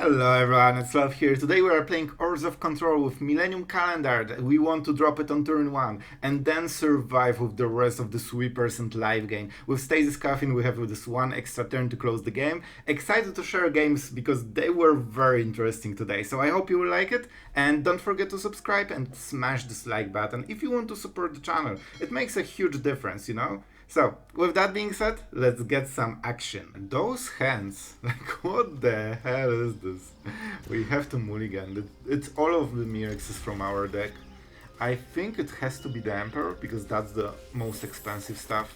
Hello everyone, it's Sloth here. Today we are playing Orzhov Control with Millennium Calendar. We want to drop it on turn 1 and then survive with the rest of the sweepers and live game. With Stasis Coffin we have this one extra turn to close the game. Excited to share games because they were very interesting today. So I hope you will like it, and don't forget to subscribe and smash this like button if you want to support the channel. It makes a huge difference, you know? So, with that being said, let's get some action. Those hands, like what the hell is this? We have to mulligan. It's all of the Mirrexes from our deck. I think it has to be the Emperor, because that's the most expensive stuff.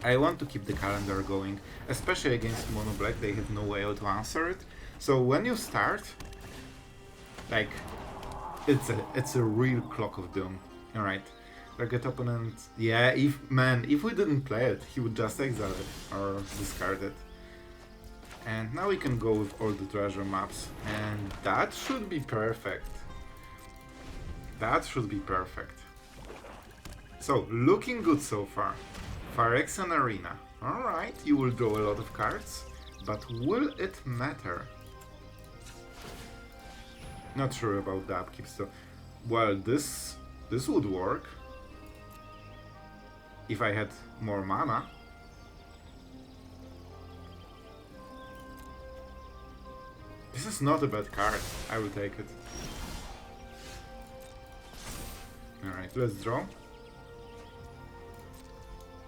I want to keep the calendar going, especially against Mono Black, they have no way to answer it. So when you start, like, it's a real Clock of Doom, alright. Target opponent, yeah, if we didn't play it, he would just exile it or discard it. And now we can go with all the treasure maps, and that should be perfect. That should be perfect. So, looking good so far. Phyrexian Arena. Alright, you will draw a lot of cards, but will it matter? Not sure about the upkeep, so... Well, this would work. If I had more mana. This is not a bad card. I will take it. Alright, let's draw.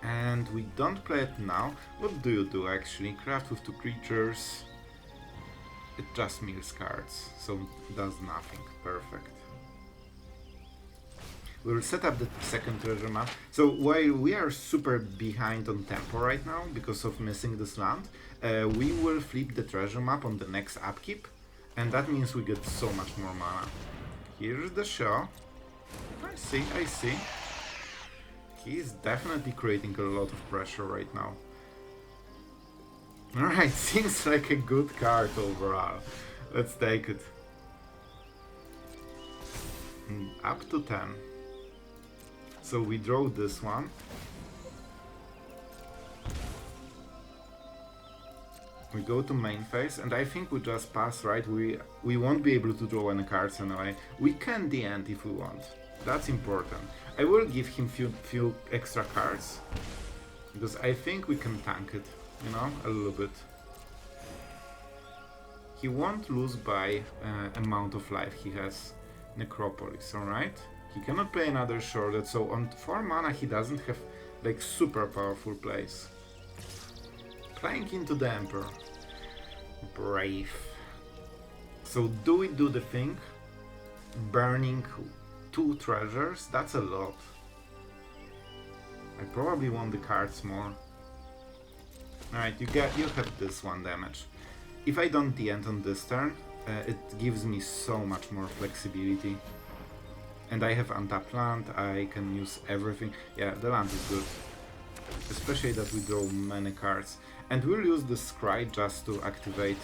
And we don't play it now. What do you do actually? Craft with 2 creatures. It just mills cards, so it does nothing. Perfect. We'll set up the second treasure map. So while we are super behind on tempo right now because of missing this land, we will flip the treasure map on the next upkeep, and that means we get so much more mana. Here's the show. I see. He is definitely creating a lot of pressure right now. Alright, seems like a good card overall. Let's take it. Up to 10. So we draw this one. We go to main phase, and I think we just pass, right? We won't be able to draw any cards anyway. We can the end if we want. That's important. I will give him few extra cards, because I think we can tank it, you know, a little bit. He won't lose by amount of life he has. Necropolis, alright? He cannot play another shorted, so on 4 mana he doesn't have like super powerful plays. Playing into the Emperor. Brave. So do we do the thing? Burning 2 treasures? That's a lot. I probably want the cards more. Alright, you have this 1 damage. If I don't the end on this turn, it gives me so much more flexibility. And I have untapped land, I can use everything. Yeah, the land is good. Especially that we draw many cards. And we'll use the Scry just to activate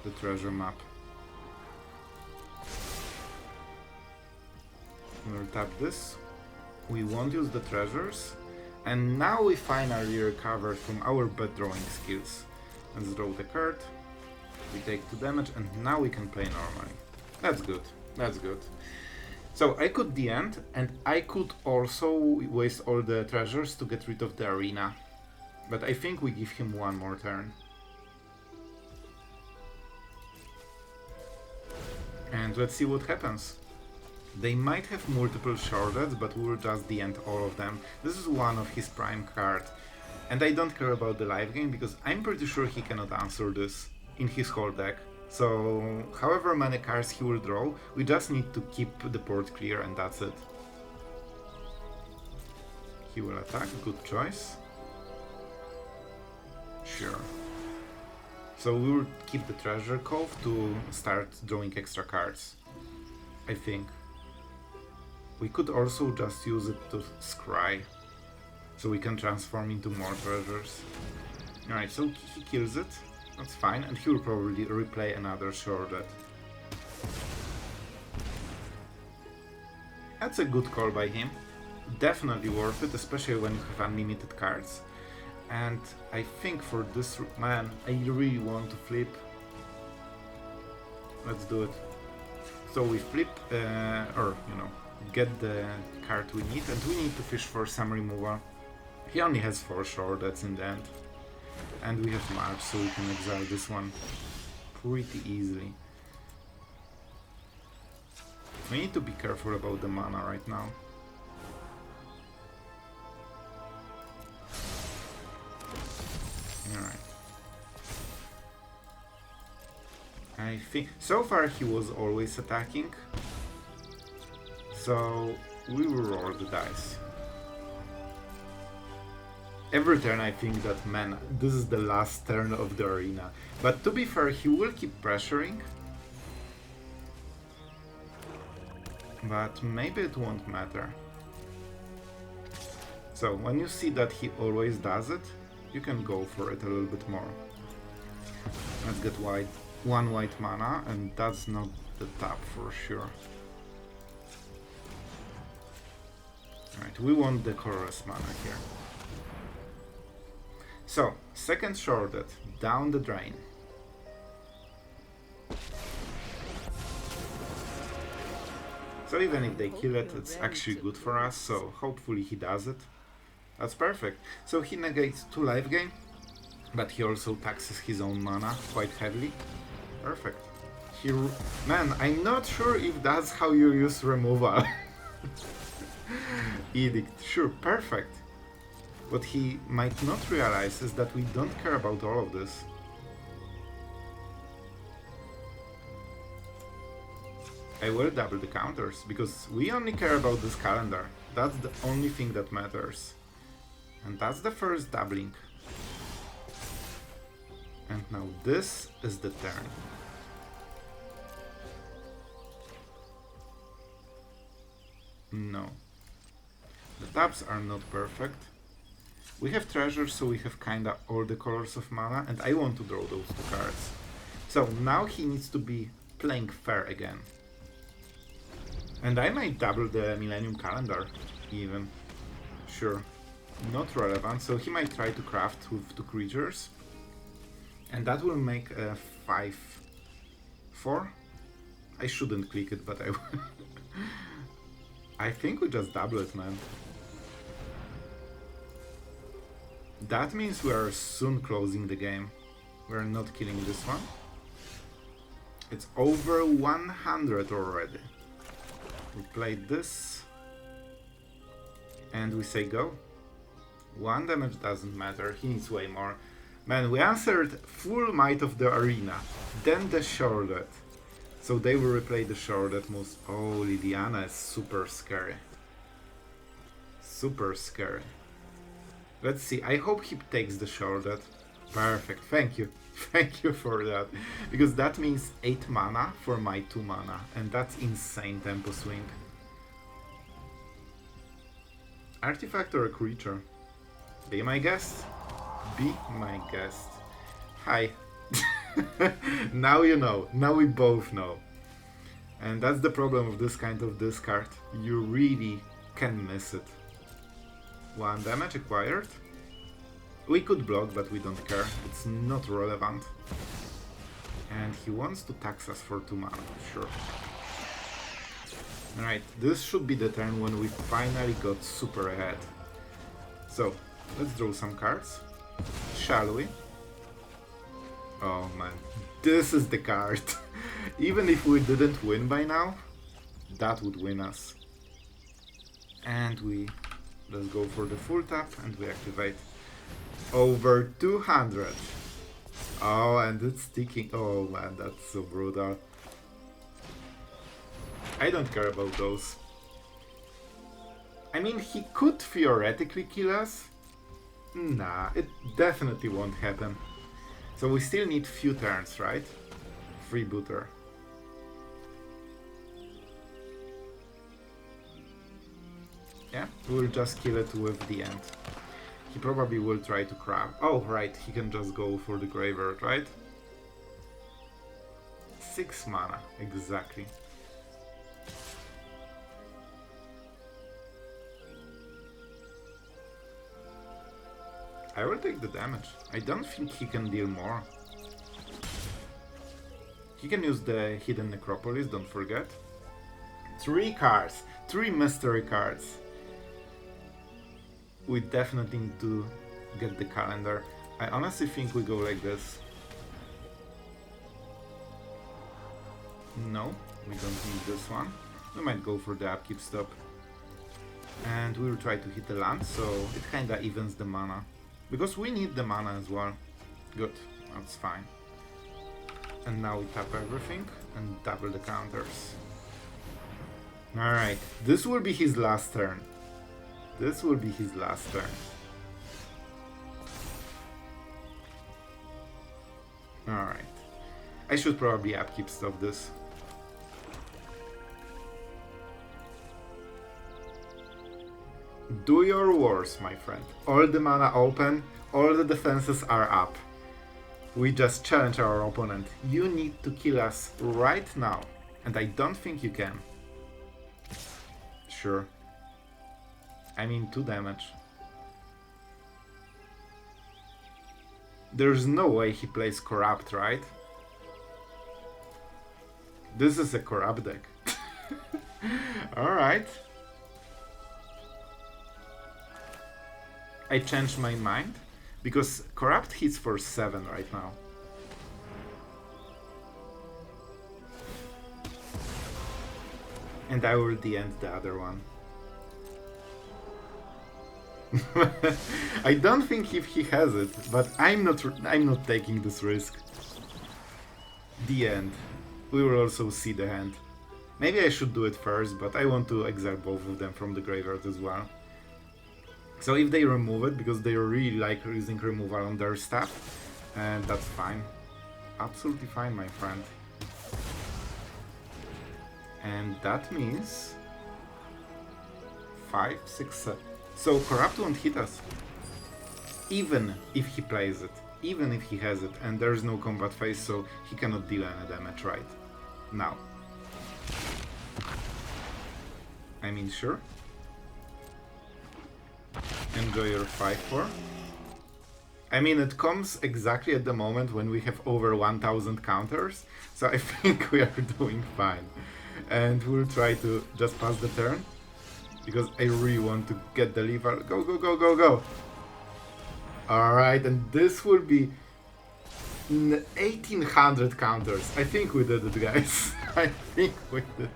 the treasure map. We'll tap this. We won't use the treasures. And now we finally recovered from our bad drawing skills. Let's draw the card. We take 2 damage, and now we can play normally. That's good. That's good. So I could the end, and I could also waste all the treasures to get rid of the arena. But I think we give him 1 more turn. And let's see what happens. They might have multiple shorteds, but we'll just the end all of them. This is one of his prime cards. And I don't care about the live game, because I'm pretty sure he cannot answer this in his whole deck. So, however many cards he will draw, we just need to keep the board clear, and that's it. He will attack, good choice. Sure. So we will keep the treasure cove to start drawing extra cards, I think. We could also just use it to scry, so we can transform into more treasures. Alright, so he kills it. That's fine, and he will probably replay another shorted. That's a good call by him. Definitely worth it, especially when you have unlimited cards. And I think for this man, I really want to flip. let's do it. So we flip, or, you know, get the card we need, and we need to fish for some removal. He only has 4 short, that's in the end. And we have March, so we can exile this one pretty easily. We need to be careful about the mana right now. Alright. I think so far he was always attacking, so we will roll the dice. Every turn I think that, man, this is the last turn of the arena. But to be fair, he will keep pressuring. But maybe it won't matter. So when you see that he always does it, you can go for it a little bit more. Let's get white. 1 white mana, and that's not the tap for sure. Alright, we want the colorless mana here. So, second shorted, down the drain. So even if they kill it, it's actually good for us, so hopefully he does it. That's perfect. So he negates 2 life gain, but he also taxes his own mana quite heavily. Perfect. Man, I'm not sure if that's how you use removal. Edict, sure, perfect. What he might not realize is that we don't care about all of this. I will double the counters, because we only care about this calendar. That's the only thing that matters. And that's the first doubling. And now this is the turn. No. The taps are not perfect. We have treasures, so we have kinda all the colors of mana, and I want to draw those 2 cards. So now he needs to be playing fair again. And I might double the Millennium Calendar, even. Sure. Not relevant, so he might try to craft with 2 creatures. And that will make a 5/4. I shouldn't click it, but I will. I think we just double it, man. That means we are soon closing the game. We're not killing this one. It's over 100 already. We played this. And we say go. 1 damage doesn't matter, he needs way more. Man, we answered full might of the arena, then the shorted. So they will replay the shorted most. Oh, Liliana is super scary. Super scary. Let's see, I hope he takes the shorted. Perfect, thank you. Thank you for that. Because that means 8 mana for my 2 mana. And that's insane tempo swing. Artifact or a creature? Be my guest. Be my guest. Hi. Now you know. Now we both know. And that's the problem of this kind of discard. You really can miss it. 1 damage acquired. We could block, but we don't care. It's not relevant. And he wants to tax us for 2 mana, sure. Alright, this should be the turn when we finally got super ahead. So, let's draw some cards. Shall we? Oh man, this is the card. Even if we didn't win by now, that would win us. And we... let's go for the full tap and we activate. Over 200. Oh, and it's ticking. Oh man, that's so brutal. I don't care about those. I mean, he could theoretically kill us. Nah, it definitely won't happen. So we still need few turns, right? Freebooter. Yeah, we'll just kill it with the end. He probably will try to crab. Oh, right, he can just go for the graveyard, right? 6 mana, exactly. I will take the damage. I don't think he can deal more. He can use the Hidden Necropolis, don't forget. 3 cards, 3 mystery cards. We definitely need to get the calendar. I honestly think we go like this. No, we don't need this one. We might go for the upkeep stop. And we will try to hit the land, so it kinda evens the mana. Because we need the mana as well. Good, that's fine. And now we tap everything and double the counters. Alright, this will be his last turn. This will be his last turn. Alright. I should probably upkeep stop this. Do your worst, my friend. All the mana open, all the defenses are up. We just challenge our opponent. You need to kill us right now. And I don't think you can. Sure. I mean 2 damage. There's no way he plays Corrupt, right? This is a Corrupt deck. Alright. I changed my mind, because Corrupt hits for 7 right now. And I will end the other one. I don't think if he has it, but I'm not taking this risk. The end. We will also see the hand. Maybe I should do it first, but I want to exile both of them from the graveyard as well. So if they remove it, because they really like using removal on their stuff, and that's fine. Absolutely fine, my friend. And that means 5, 6, 7. So Corrupt won't hit us. Even if he plays it. Even if he has it. And there's no combat phase, so he cannot deal any damage right now. I mean, sure. Enjoy your 5-4. I mean, it comes exactly at the moment when we have over 1000 counters, so I think we are doing fine. And we'll try to just pass the turn, because I really want to get the lever. Go, go, go, go, go! Alright, and this will be 1800 counters. I think we did it, guys. I think we did it.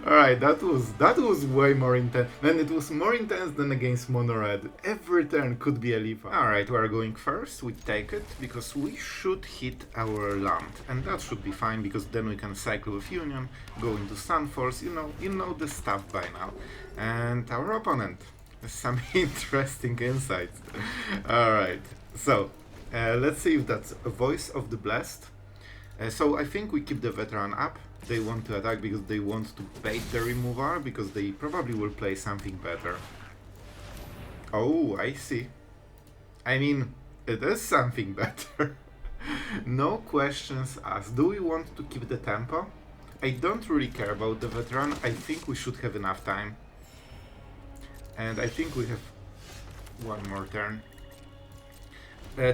Alright, that was way more intense. And it was more intense than against Mono Red. Every turn could be a lever. Alright, we are going first. We take it because we should hit our land. And that should be fine, because then we can cycle with Union, go into Sunfalls. You know the stuff by now. And our opponent has some interesting insights. Alright, so let's see if that's a Voice of the Blessed. So I think we keep the veteran up. They want to attack because they want to bait the removal, because they probably will play something better. Oh, I see. I mean, it is something better. No questions asked. Do we want to keep the tempo? I don't really care about the veteran. I think we should have enough time. And I think we have one more turn.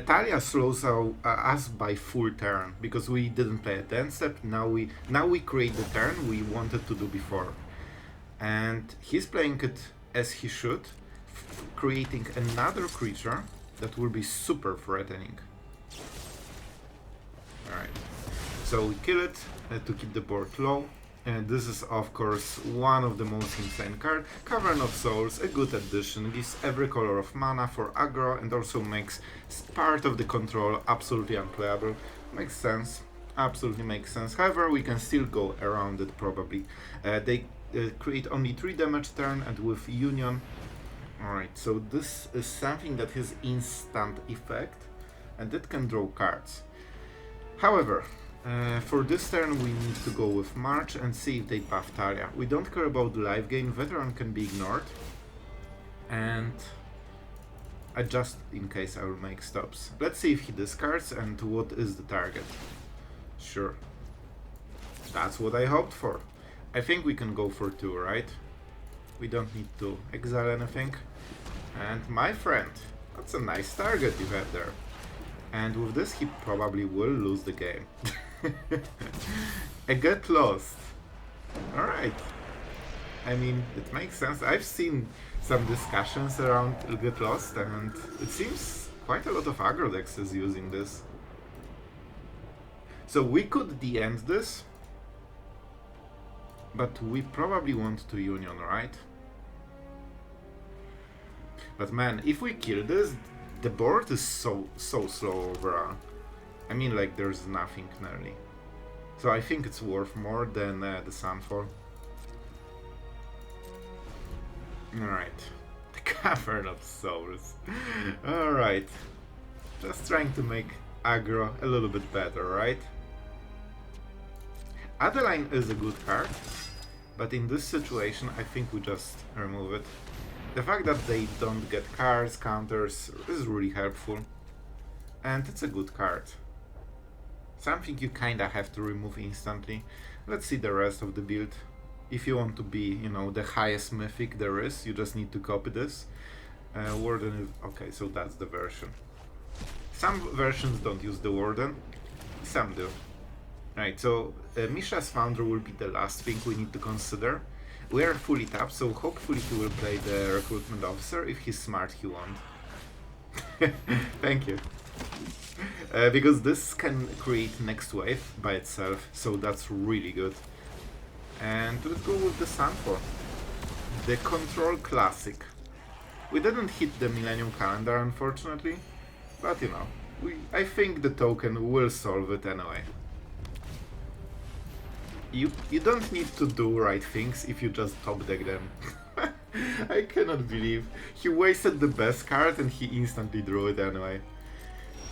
Talia slows us by full turn, because we didn't play a 10 step. Now we create the turn we wanted to do before. And he's playing it as he should, creating another creature that will be super threatening. Alright, so we kill it to keep the board low. And this is of course one of the most insane cards. Cavern of Souls, a good addition, gives every color of mana for aggro and also makes part of the control absolutely unplayable. Makes sense, absolutely makes sense. However, we can still go around it probably. They create only 3 damage turn, and with Union. Alright, so this is something that has instant effect and it can draw cards. However, for this turn we need to go with March and see if they buff Talia. We don't care about the live gain, veteran can be ignored. And adjust in case I will make stops. Let's see if he discards and what is the target. Sure. That's what I hoped for. I think we can go for 2, right? We don't need to exile anything. And my friend, that's a nice target you have there. And with this he probably will lose the game. I get lost. Alright. I mean, it makes sense. I've seen some discussions around Get Lost, and it seems quite a lot of aggro decks is using this. So we could de-end this, but we probably want to Union, right? But man, if we kill this, the board is so slow overall. I mean, like, there's nothing nearly. So I think it's worth more than the Sunfall. Alright. The Cavern of Souls. Alright. Just trying to make aggro a little bit better, right? Adeline is a good card, but in this situation I think we just remove it. The fact that they don't get cards, counters, is really helpful. And it's a good card. Something you kinda have to remove instantly. Let's see the rest of the build. If you want to be, you know, the highest mythic there is, you just need to copy this. Warden is... okay, so that's the version. Some versions don't use the Warden, some do. Right, so Mishra's Founder will be the last thing we need to consider. We are fully tapped, so hopefully he will play the Recruitment Officer. If he's smart, he won't. Thank you. Because this can create next wave by itself, so that's really good. And let's go with the Sunfall. The Control Classic. We didn't hit the Millennium Calendar, unfortunately, but you know, I think the token will solve it anyway. You don't need to do right things if you just top deck them. I cannot believe he wasted the best card and he instantly drew it anyway.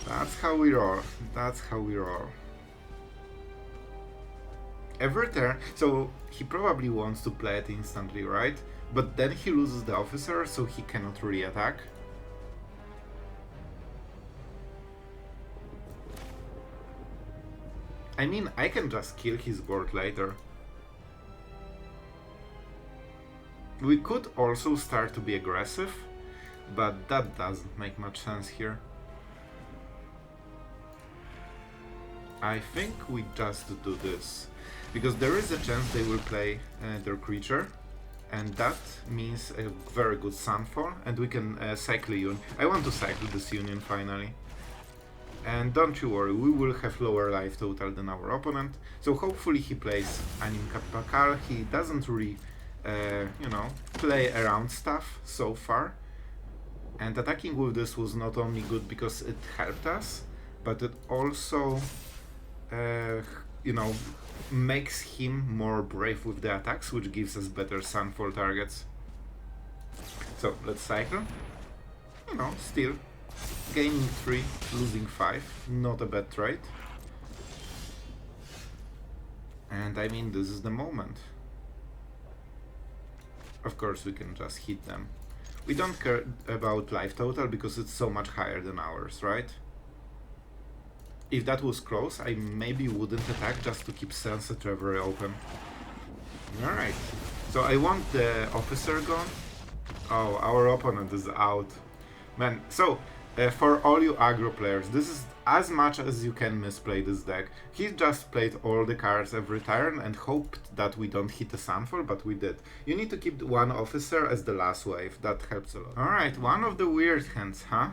That's how we roll. That's how we roll. Every turn, so he probably wants to play it instantly, right? But then he loses the officer, so he cannot really attack. I mean, I can just kill his board later. We could also start to be aggressive, but that doesn't make much sense here. I think we just do this, because there is a chance they will play their creature, and that means a very good Sunfall, and we can cycle Union. I want to cycle this Union finally. And don't you worry, we will have lower life total than our opponent, so hopefully he plays Anim Kapakal. He doesn't really, you know, play around stuff so far. And attacking with this was not only good because it helped us, but it also, you know, makes him more brave with the attacks, which gives us better Sunfall targets. So let's cycle. You know, still gaining 3, losing 5, not a bad trade. And I mean, this is the moment. Of course we can just hit them. We don't care about life total because it's so much higher than ours, right? If that was close, I maybe wouldn't attack just to keep Sunset Revelry open. Alright, so I want the officer gone. Oh, our opponent is out. Man, so for all you aggro players, this is as much as you can misplay this deck. He just played all the cards every turn and hoped that we don't hit a Sunfall, but we did. You need to keep one officer as the last wave, that helps a lot. Alright, one of the weird hands, huh?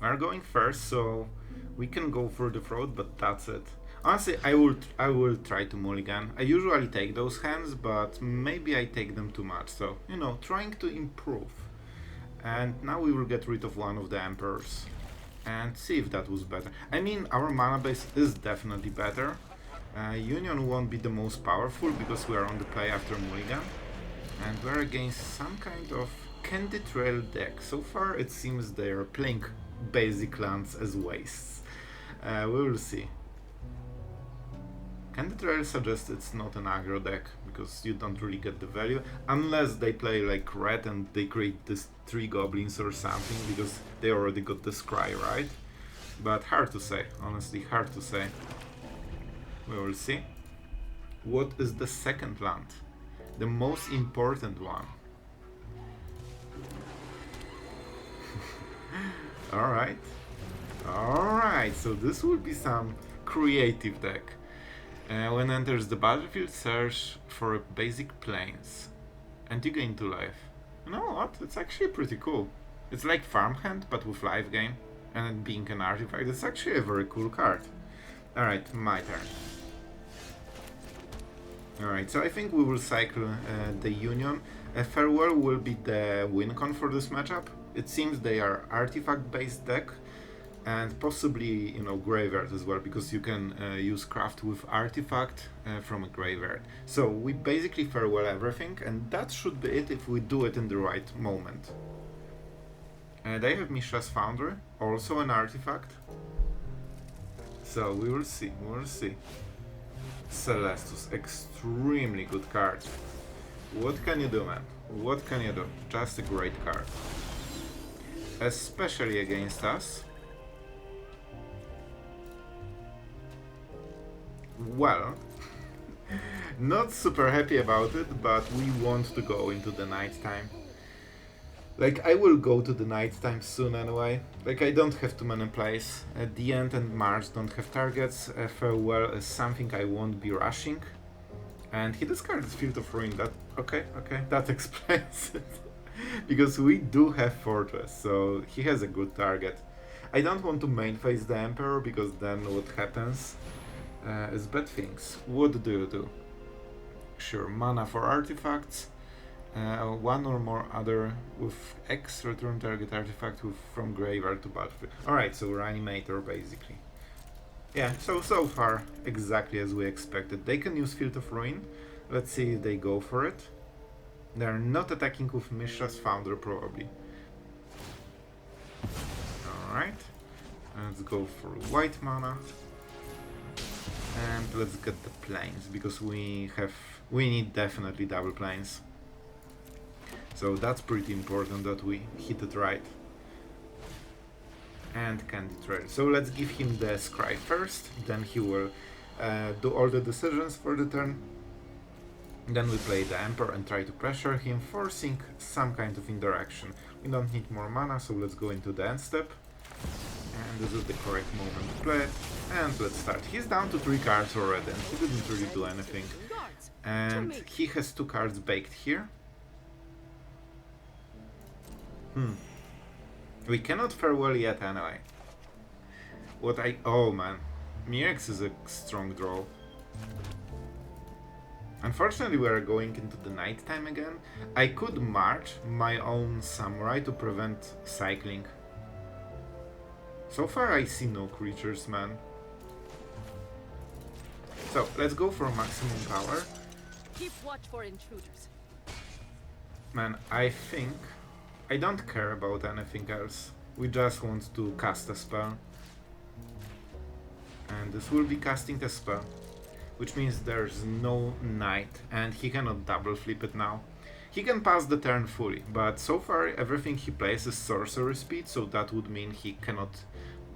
We're going first, so we can go for the throat, but that's it. Honestly, I will try to mulligan. I usually take those hands, but maybe I take them too much, so, you know, trying to improve. And now we will get rid of one of the Emperors and see if that was better. I mean, our mana base is definitely better. Union won't be the most powerful because we are on the play after mulligan, and we're against some kind of Candy Trail deck. So far it seems they're playing basic lands as wastes. We will see. Candy Trail suggests it's not an aggro deck because you don't really get the value unless they play like red and they create this 3 goblins or something because they already got the scry, right? But hard to say, honestly, hard to say. We will see. What is the second land? The most important one. Alright. Alright, so this will be some creative deck. When enters the battlefield, search for basic planes, and you gain 2 life. You know what? It's actually pretty cool. It's like Farmhand, but with life gain, and being an artifact. It's actually a very cool card. Alright, my turn. Alright, so I think we will cycle the Union. Farewell will be the wincon for this matchup. It seems they are artifact-based deck, and possibly, you know, graveyard as well, because you can use craft with artifact from a graveyard. So we basically farewell everything, and that should be it if we do it in the right moment. They have Mishra's Foundry, also an artifact. So we will see, Celestus, extremely good card. What can you do, man? What can you do? Just a great card. Especially against us. Well, not super happy about it, but we want to go into the night time. Like, I will go to the night time soon anyway. Like, I don't have too many plays. At the end and Mars don't have targets. Farewell is something I won't be rushing. And he discards Field of Ruin. That okay, that explains it. Because we do have Fortress, so he has a good target. I don't want to main phase the Emperor, because then what happens is bad things. What do you do? Sure, mana for artifacts. One or more other with X return target artifact from graveyard to battlefield. Alright, so Reanimator basically. Yeah, so far exactly as we expected. They can use Field of Ruin. Let's see if they go for it. They're not attacking with Mishra's Founder probably. Alright, let's go for white mana. And let's get the planes, because we need definitely double planes. So that's pretty important that we hit it right. And Candy Trail. So let's give him the Scry first, then he will do all the decisions for the turn. Then we play the Emperor and try to pressure him, forcing some kind of interaction. We don't need more mana, so let's go into the end step. And this is the correct moment to play it. And let's start. He's down to 3 cards already, and he didn't really do anything. And he has 2 cards baked here. We cannot farewell yet anyway. Oh man, Mirrex is a strong draw. Unfortunately we are going into the night time again. I could march my own samurai to prevent cycling. So far I see no creatures, man. So let's go for maximum power. Keep watch for intruders. Man, I think I don't care about anything else. We just want to cast a spell. And this will be casting a spell, which means there's no night, and he cannot double flip it now. He can pass the turn fully, but so far everything he plays is sorcery speed, so that would mean he cannot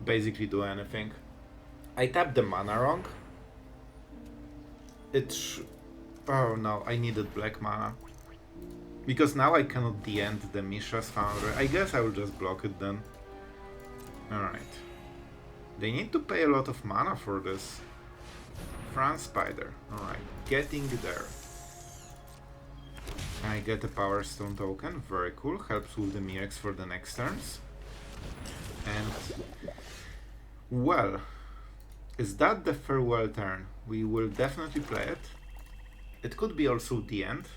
basically do anything. I tapped the mana wrong. Oh no, I needed black mana. Because now I cannot de-end the Mishra's Foundry. I guess I will just block it then. Alright. They need to pay a lot of mana for this. France Spider. Alright, getting there. I get a Power Stone token, very cool. Helps with the Mirrex for the next turns. And... well... is that the farewell turn? We will definitely play it. It could be also the end.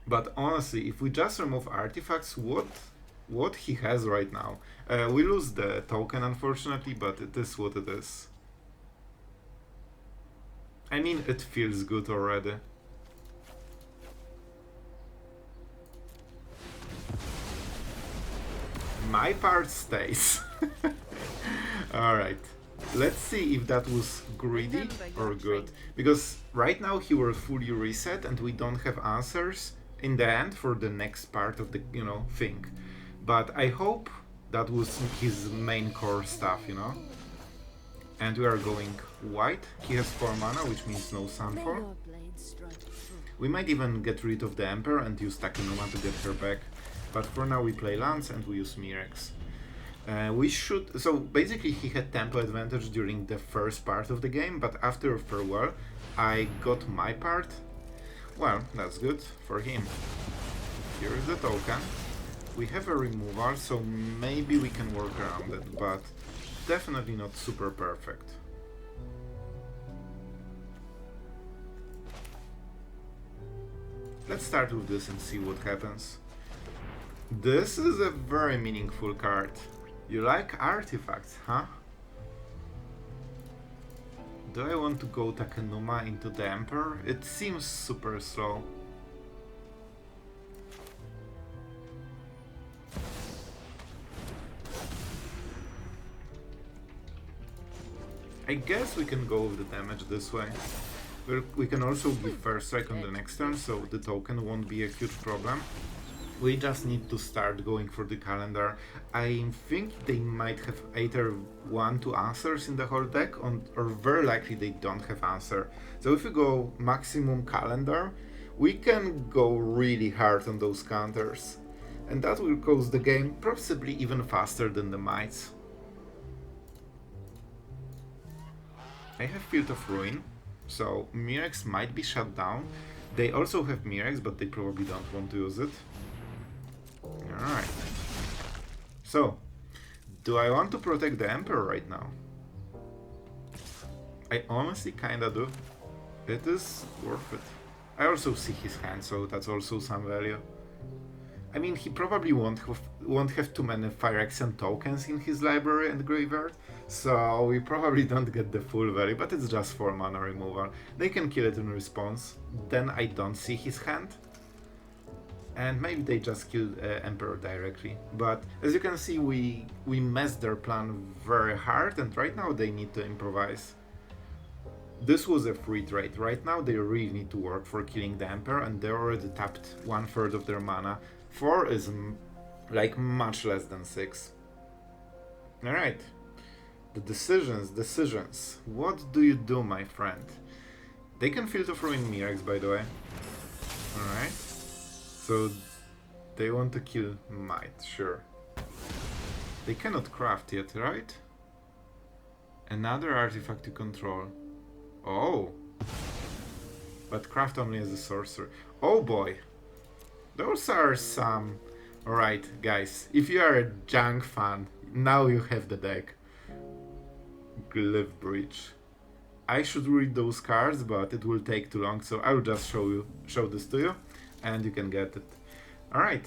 But honestly, if we just remove artifacts, what he has right now? We lose the token, unfortunately, but it is what it is. I mean, it feels good already. My part stays. Alright. Let's see if that was greedy or good. Because right now he will fully reset and we don't have answers in the end for the next part of the, you know, thing. But I hope that was his main core stuff, you know. And we are going white. He has 4 mana, which means no Sunfall. We might even get rid of the Emperor and use Takenuma to get her back. But for now we play lands and we use Mirrex. We should... So basically he had tempo advantage during the first part of the game, but after Farewell I got my part. Well, that's good for him. Here is the token. We have a removal, so maybe we can work around it, but definitely not super perfect. Let's start with this and see what happens. This is a very meaningful card. You like artifacts, huh? Do I want to go Takenuma into the Emperor? It seems super slow. I guess we can go with the damage this way. We can also give first strike on the next turn, so the token won't be a huge problem. We just need to start going for the calendar. I think they might have either 1-2 answers in the whole deck, or very likely they don't have answer. So if we go maximum calendar, we can go really hard on those counters. And that will cause the game possibly even faster than the mites. I have Field of Ruin, so Mirrex might be shut down. They also have Mirrex, but they probably don't want to use it. Alright. So, do I want to protect the Emperor right now? I honestly kinda do. It is worth it. I also see his hand, so that's also some value. I mean, he probably won't have too many Phyrexian tokens in his library and graveyard, so we probably don't get the full value, but it's just 4 mana removal. They can kill it in response, then I don't see his hand. And maybe they just killed Emperor directly. But as you can see, we messed their plan very hard, and right now they need to improvise. This was a free trade. Right now they really need to work for killing the Emperor, and they already tapped 1/3 of their mana. 4 is like much less than 6. Alright. The decisions. What do you do, my friend? They can Field of Ruin Mirrex, by the way. Alright. So they want to kill Might, sure. They cannot craft yet, right? Another artifact to control. Oh! But craft only as a sorcerer. Oh boy! Those are some... Alright, guys, if you are a junk fan, now you have the deck. Glyph Breach. I should read those cards, but it will take too long, so I will just show this to you, and you can get it. Alright,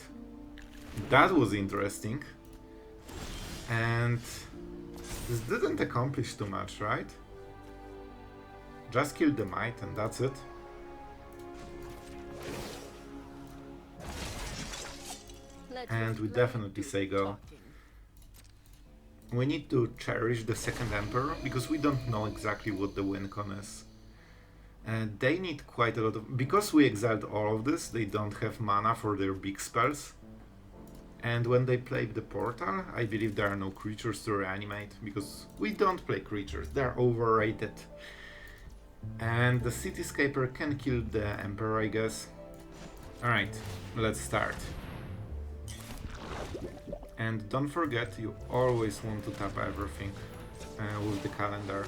that was interesting. And this didn't accomplish too much, right? Just killed the Might and that's it. And we definitely say go. We need to cherish the second Emperor, because we don't know exactly what the wincon is. And they need quite a lot of... Because we exiled all of this, they don't have mana for their big spells. And when they play the portal, I believe there are no creatures to reanimate, because we don't play creatures, they're overrated. And the Cityscaper can kill the Emperor, I guess. Alright, let's start. And don't forget, you always want to tap everything with the calendar.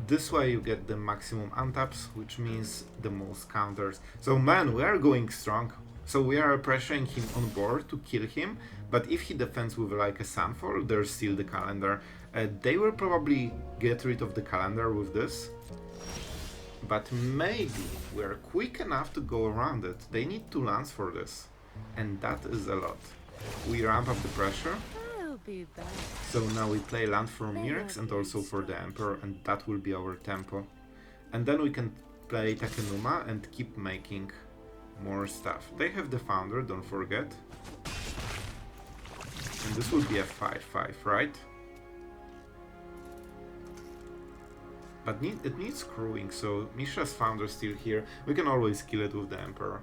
This way you get the maximum untaps, which means the most counters. So man, we are going strong. So we are pressuring him on board to kill him, but if he defends with like a Sunfall, there's still the calendar. They will probably get rid of the calendar with this. But maybe we're quick enough to go around it. They need 2 lands for this, and that is a lot. We ramp up the pressure. So now we play land for Mirrex and also for the Emperor, and that will be our tempo. And then we can play Takenuma and keep making more stuff. They have the Founder, don't forget. And this will be a 5/5, right? But it needs screwing, so Mishra's Founder is still here. We can always kill it with the Emperor.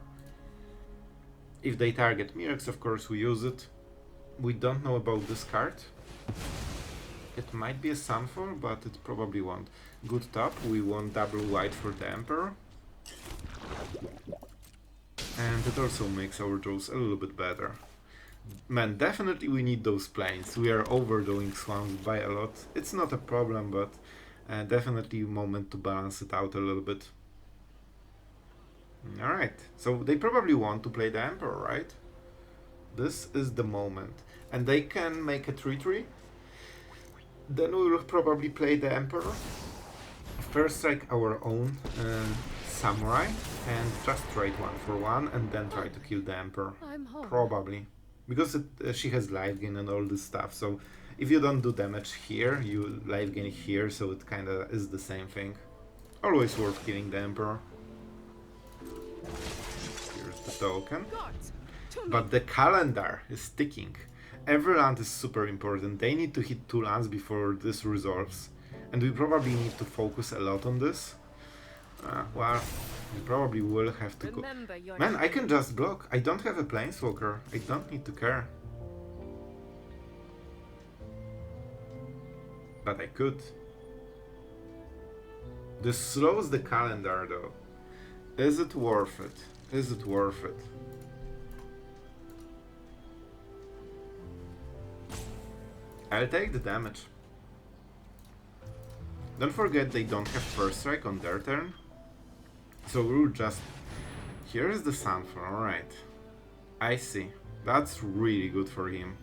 If they target Mirrex, of course we use it. We don't know about this card. It might be a Sunfall, but it probably won't. Good top, we want double white for the Emperor. And it also makes our draws a little bit better. Man, definitely we need those planes. We are overdoing swamps by a lot. It's not a problem, but definitely a moment to balance it out a little bit. Alright, so they probably want to play the Emperor, right? This is the moment. And they can make a 3-3. Then we will probably play the Emperor. First strike our own Samurai and just trade 1-for-1 and then try to kill the Emperor. I'm home. Probably. Because she has life gain and all this stuff, so if you don't do damage here, you life gain here, so it kinda is the same thing. Always worth killing the Emperor. Here's the token. Guards, to me. But the calendar is ticking. Every land is super important. They need to hit 2 lands before this resolves. And we probably need to focus a lot on this. Well, we probably will have to go. Man, I can just block. I don't have a planeswalker. I don't need to care. But I could. This slows the calendar though. Is it worth it? Is it worth it? I'll take the damage. Don't forget they don't have first strike on their turn. So we'll just... Here's the Sunfall, alright. I see. That's really good for him.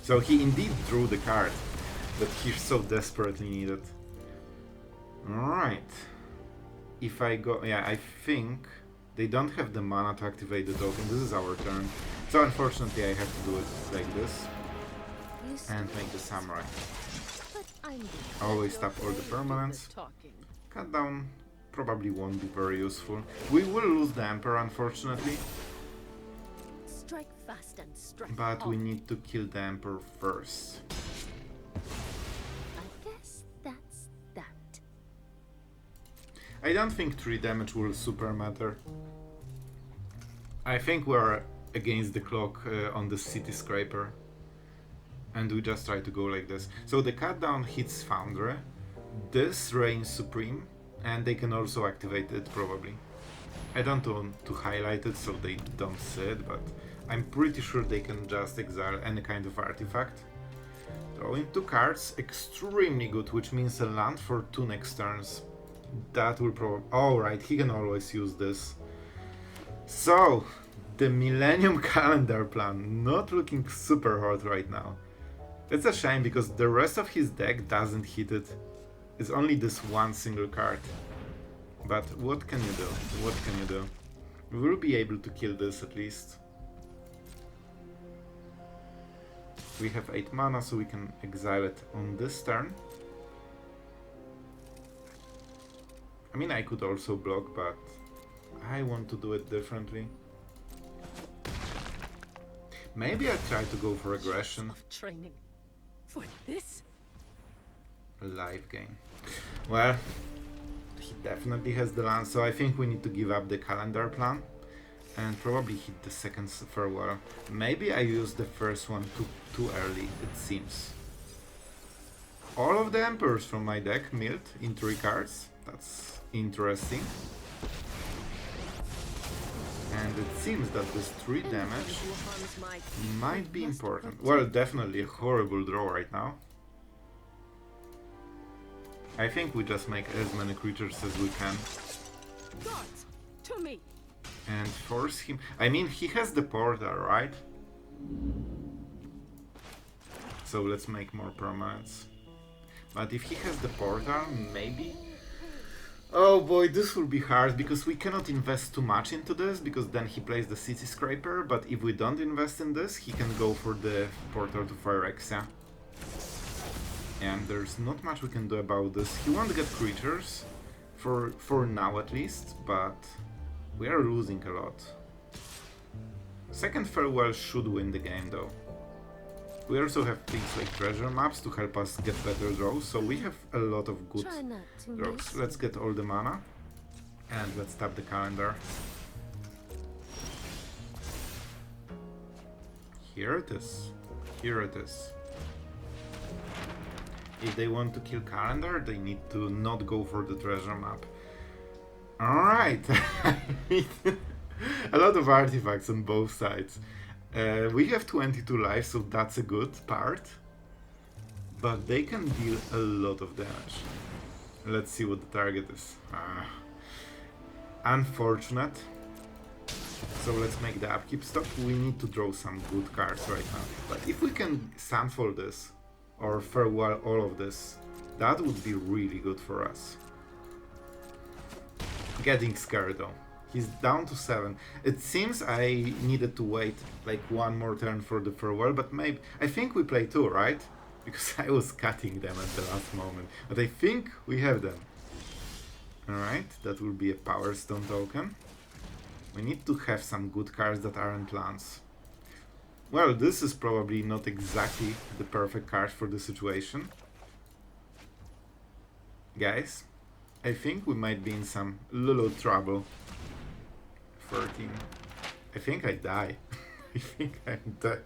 So he indeed drew the card that he so desperately needed. Alright. If I go... Yeah, I think they don't have the mana to activate the token. This is our turn. So unfortunately I have to do it like this. And make the Samurai. Always tap all the permanents. Cut down probably won't be very useful. We will lose the Emperor, unfortunately. Strike fast and strike But hard. we need to kill the Emperor first. I guess that's that. I don't think 3 damage will super matter. I think we're against the clock on the City Scraper. And we just try to go like this. So the cut down hits Foundry. This reigns supreme. And they can also activate it, probably. I don't want to highlight it so they don't see it, but I'm pretty sure they can just exile any kind of artifact. Drawing 2 cards, extremely good, which means a land for 2 next turns. That will probably... Oh, right, he can always use this. So, the Millennium Calendar plan, not looking super hot right now. It's a shame because the rest of his deck doesn't hit it. It's only this one single card. But what can you do? What can you do? We will be able to kill this at least. We have 8 mana, so we can exile it on this turn. I mean, I could also block, but I want to do it differently. Maybe I try to go for aggression. Of training for this. Life gain. Well, he definitely has the land, so I think we need to give up the calendar plan and probably hit the second farewell. Maybe I used the first one too early, it seems. All of the Emperors from my deck milled in 3 cards. That's interesting. And it seems that this 3 damage might be important. Well, definitely a horrible draw right now. I think we just make as many creatures as we can. Guards, to me. And force him... I mean, he has the portal, right? So let's make more permanents. But if he has the portal, maybe... Oh boy, this will be hard, because we cannot invest too much into this, because then he plays the City Scraper, but if we don't invest in this, he can go for the portal to Phyrexia. And there's not much we can do about this. He won't get creatures, for now at least, but we are losing a lot. Second farewell should win the game though. We also have things like treasure maps to help us get better draws, so we have a lot of good draws. Let's get all the mana, and let's tap the calendar. Here it is. Here it is. If they want to kill calendar, they need to not go for the treasure map. Alright! A lot of artifacts on both sides. We have 22 lives, so that's a good part. But they can deal a lot of damage. Let's see what the target is. Unfortunate. So let's make the upkeep stop. We need to draw some good cards right now. But if we can Sunfall this, or farewell all of this, that would be really good for us. Getting scared though. He's down to 7. It seems I needed to wait like one more turn for the farewell, but maybe... I think we play 2, right? Because I was cutting them at the last moment. But I think we have them. Alright, that will be a Power Stone token. We need to have some good cards that aren't lands. Well, this is probably not exactly the perfect card for the situation. Guys, I think we might be in some little trouble. 13. I think I die. I think I'm dead.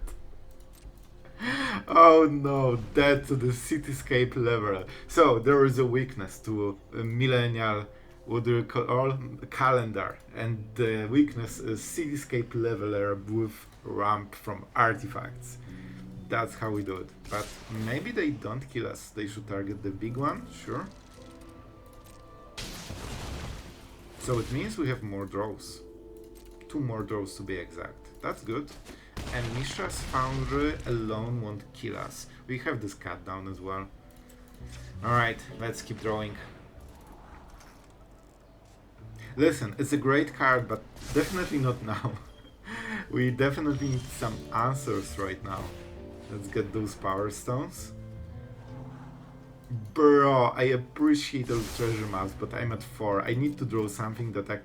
Oh no, dead to the cityscape level. So there is a weakness to a millennial, what do you call, calendar, and the weakness is cityscape leveler with ramp from artifacts. That's how we do it. But maybe they don't kill us. They should target the big one, sure. So it means we have more draws. 2 more draws to be exact. That's good. And Mishra's Foundry alone won't kill us. We have this cut down as well. Alright, let's keep drawing. Listen, it's a great card, but definitely not now. We definitely need some answers right now. Let's get those Power Stones. Bro, I appreciate those treasure maps, but I'm at 4. I need to draw something that I...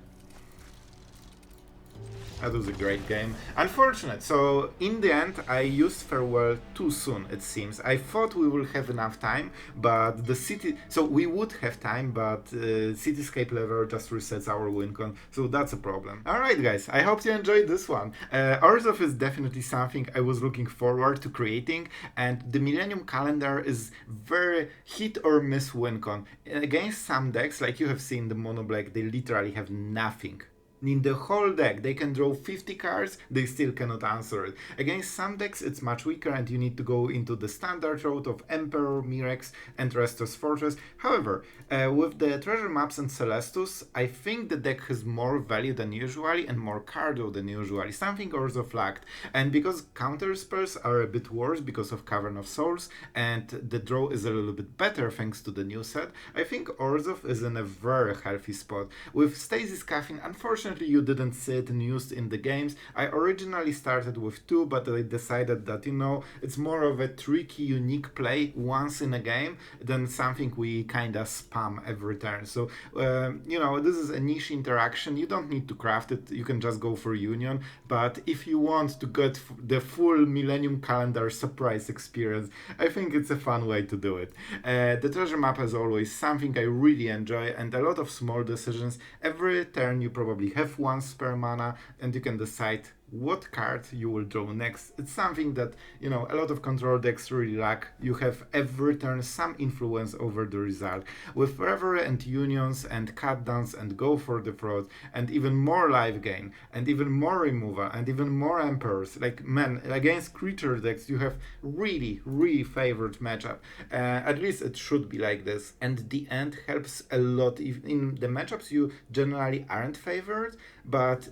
That was a great game. Unfortunate. So in the end, I used farewell too soon, it seems. I thought we will have enough time, but the city... So we would have time, but cityscape level just resets our wincon, so that's a problem. Alright guys, I hope you enjoyed this one. Orzhov is definitely something I was looking forward to creating, and the Millennium Calendar is very hit or miss wincon. Against some decks, like you have seen the mono black, they literally have nothing. In the whole deck, they can draw 50 cards, they still cannot answer it. Against some decks, it's much weaker and you need to go into the standard route of Emperor, Mirrex, and Restless Fortress. However, with the treasure maps and Celestus, I think the deck has more value than usually and more cardio than usually, something Orzhov lacked. And because counter spells are a bit worse because of Cavern of Souls, and the draw is a little bit better thanks to the new set, I think Orzhov is in a very healthy spot. With Stasis Coffin, unfortunately, you didn't see it used in the games. I originally started with 2, but I decided that, you know, it's more of a tricky, unique play once in a game than something we kinda spam every turn. So, you know, this is a niche interaction. You don't need to craft it. You can just go for Union. But if you want to get the full Millennium Calendar surprise experience, I think it's a fun way to do it. The treasure map, as always, something I really enjoy, and a lot of small decisions. Every turn you probably have one spare mana and you can decide what card you will draw next. It's something that, you know, a lot of control decks really lack. You have every turn some influence over the result. With Revelry and Unions and Cutdowns and Go for the Fraud and even more life gain and even more removal and even more Emperors, like, man, against creature decks you have really, really favored matchup. At least it should be like this. And the end helps a lot. If in the matchups you generally aren't favored, but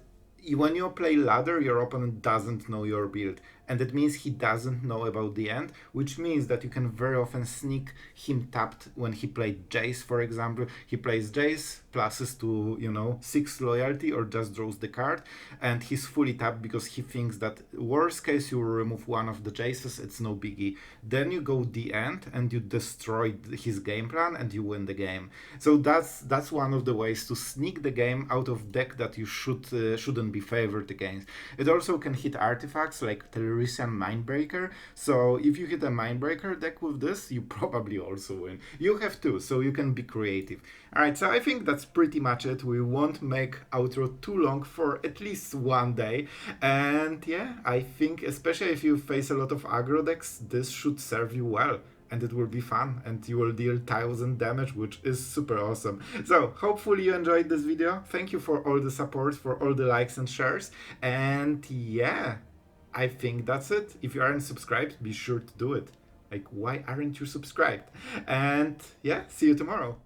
when you play ladder, your opponent doesn't know your build, and that means he doesn't know about the end, which means that you can very often sneak him tapped when he played Jace, for example. He plays Jace, pluses to, you know, 6 loyalty or just draws the card, and he's fully tapped because he thinks that worst case you will remove one of the Jaces, it's no biggie. Then you go the end and you destroy his game plan and you win the game. So that's one of the ways to sneak the game out of deck that you shouldn't be favored against. It also can hit artifacts like Tellerisian Mindbreaker, so if you hit a Mindbreaker deck with this, you probably also win. You have 2, so you can be creative. Alright, so I think that's pretty much it. We won't make outro too long for at least one day, and yeah, I think especially if you face a lot of aggro decks, this should serve you well. And it will be fun, and you will deal 1000 damage, which is super awesome. So, hopefully you enjoyed this video. Thank you for all the support, for all the likes and shares. And yeah, I think that's it. If you aren't subscribed, be sure to do it. Like, why aren't you subscribed? And yeah, see you tomorrow.